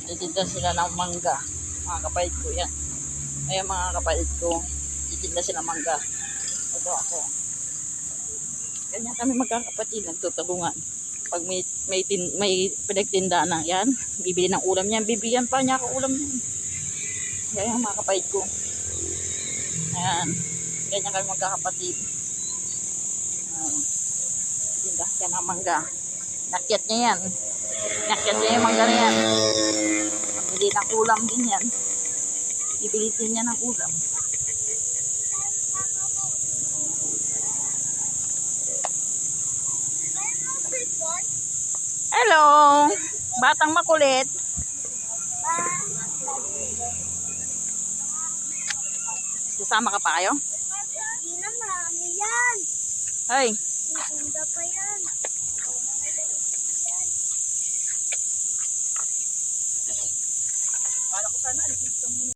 Titinda sila ng mangga. Mga kapatid ko yan. Ayan mga kapatid ko. Titinda sila mangga. Ito ako. Ganyan kami magkakapatid. Nagtutulungan. Pag may pinagtinda na yan, bibili ng ulam niyan. Bibigyan pa niya ako ulam niyan. Ganyan mga kapatid ko. Ayan. Ganyan kami magkakapatid. Tinda siya ng mangga. Nakyat niya yan. Nakyat niya yung mangga na yan. Bili ng ulam din yan. Bibili din niya ng ulam. Hello! Batang makulit. Sasama ka pa kayo? Hindi na, marami yan. Ay. Maganda pa yan. Kala ko sana,